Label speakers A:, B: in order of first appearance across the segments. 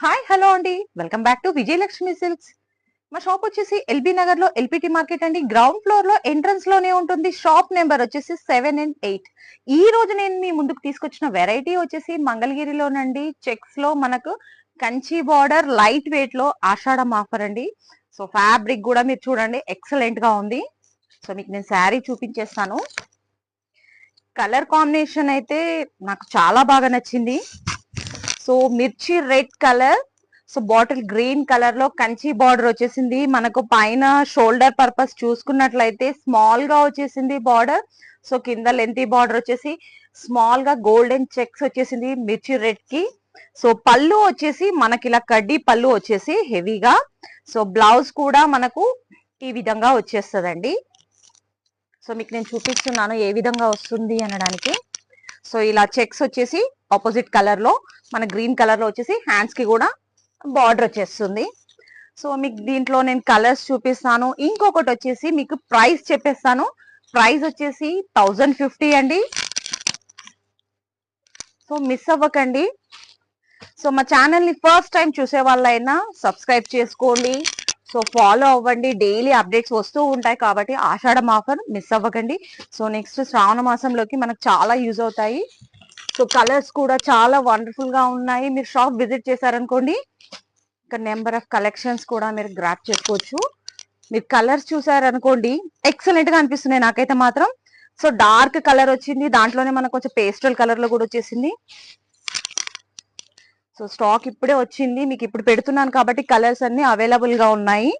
A: Hi hello అండి, welcome back to Vijayalakshmi silks. మా shop వచ్చేసి ఎల్బీ నగర్ లో ఎల్పిటి మార్కెట్ అండి. గ్రౌండ్ ఫ్లోర్ లో ఎంట్రన్స్ లోనే ఉంటుంది. షాప్ నెంబర్ వచ్చేసి 7 and 8. ఈ రోజు నేను మీ ముందుకు తీసుకొచ్చిన వెరైటీ వచ్చేసి మంగళగిరిలోనండి. చెక్స్ లో మనకు కంచి బార్డర్ లైట్ వెయిట్ లో ఆషాఢం ఆఫర్ అండి. సో ఫ్యాబ్రిక్ కూడా మీరు చూడండి ఎక్సలెంట్ గా ఉంది. సో మీకు నేను శారీ చూపించేస్తాను. కలర్ కాంబినేషన్ అయితే నాకు చాలా బాగా నచ్చింది. సో మిర్చి red colour, so bottle green colour లో కంచి బార్డర్ వచ్చేసింది. మనకు పైన షోల్డర్ పర్పస్ చూసుకున్నట్లయితే స్మాల్ గా వచ్చేసింది బార్డర్. సో కింద లెంతీ బార్డర్ వచ్చేసి స్మాల్ గా గోల్డెన్ చెక్స్ వచ్చేసింది మిర్చి రెడ్ కి. సో పళ్ళు వచ్చేసి మనకి ఇలా కడ్డీ పళ్ళు వచ్చేసి హెవీగా. సో బ్లౌజ్ కూడా మనకు ఈ విధంగా వచ్చేస్తుందండి. సో మీకు నేను చూపిస్తున్నాను ఏ విధంగా వస్తుంది అనడానికి. సో ఇలా చెక్స్ వచ్చేసి ఆపోజిట్ కలర్ లో, మన గ్రీన్ కలర్ లో వచ్చేసి హ్యాండ్స్ కి కూడా బార్డర్ వచ్చేస్తుంది. సో మీకు దీంట్లో నేను కలర్స్ చూపిస్తాను. ఇంకొకటి వచ్చేసి మీకు ప్రైస్ చెప్పేస్తాను. ప్రైస్ వచ్చేసి 1050 అండి. సో మిస్ అవ్వకండి. సో మా ఛానల్ ని ఫస్ట్ టైం చూసే వాళ్ళైనా సబ్స్క్రైబ్ చేసుకోండి. సో ఫాలో అవ్వండి, డైలీ అప్డేట్స్ వస్తూ ఉంటాయి కాబట్టి ఆషాఢం ఆఫర్ మిస్ అవ్వకండి. సో నెక్స్ట్ శ్రావణ మాసంలోకి మనకు చాలా యూజ్ అవుతాయి. సో కలర్స్ కూడా చాలా వండర్ఫుల్ గా ఉన్నాయి. మీరు షాప్ విజిట్ చేశారనుకోండి, ఇక్కడ నెంబర్ ఆఫ్ కలెక్షన్స్ కూడా మీరు గ్రాప్ చేసుకోవచ్చు. మీరు కలర్స్ చూసారనుకోండి ఎక్సలెంట్ గా అనిపిస్తున్నాయి నాకైతే మాత్రం. సో డార్క్ కలర్ వచ్చింది, దాంట్లోనే మనకు కొంచెం పేస్టల్ కలర్ లో కూడా వచ్చేసింది. సో స్టాక్ ఇప్పుడే వచ్చింది, మీకు ఇప్పుడు పెడుతున్నాను కాబట్టి కలర్స్ అన్ని అవైలబుల్ గా ఉన్నాయి.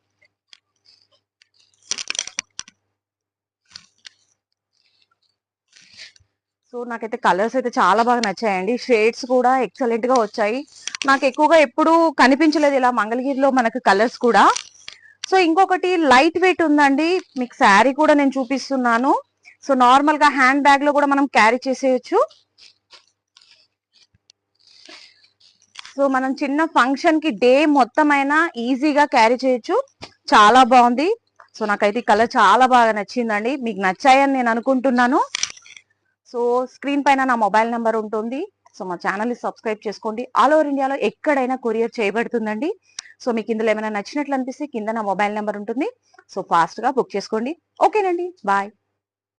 A: సో నాకైతే కలర్స్ అయితే చాలా బాగా నచ్చాయండి. షేడ్స్ కూడా ఎక్సలెంట్ గా వచ్చాయి. నాకు ఎక్కువగా ఎప్పుడు కనిపించలేదు ఇలా మంగళగిరిలో మనకు కలర్స్ కూడా. సో ఇంకొకటి లైట్ వెయిట్ ఉందండి. మీకు శారీ కూడా నేను చూపిస్తున్నాను. సో నార్మల్ గా హ్యాండ్ బ్యాగ్ లో కూడా మనం క్యారీ చేసేయచ్చు. సో మనం చిన్న ఫంక్షన్ కి డే మొత్తం అయినా ఈజీగా క్యారీ చేయొచ్చు. చాలా బాగుంది. సో నాకైతే ఈ కలర్ చాలా బాగా నచ్చిందండి. మీకు నచ్చాయని నేను అనుకుంటున్నాను. సో స్క్రీన్ పైన నా మొబైల్ నెంబర్ ఉంటుంది. సో మా ఛానల్ ని సబ్స్క్రైబ్ చేసుకోండి. ఆల్ ఓవర్ ఇండియాలో ఎక్కడైనా కొరియర్ చేయబడుతుందండి. సో మీకు ఇందులో ఏమైనా నచ్చినట్లు అనిపిస్తే కింద నా మొబైల్ నెంబర్ ఉంటుంది. సో ఫాస్ట్ గా బుక్ చేసుకోండి. ఓకేనండి, బాయ్.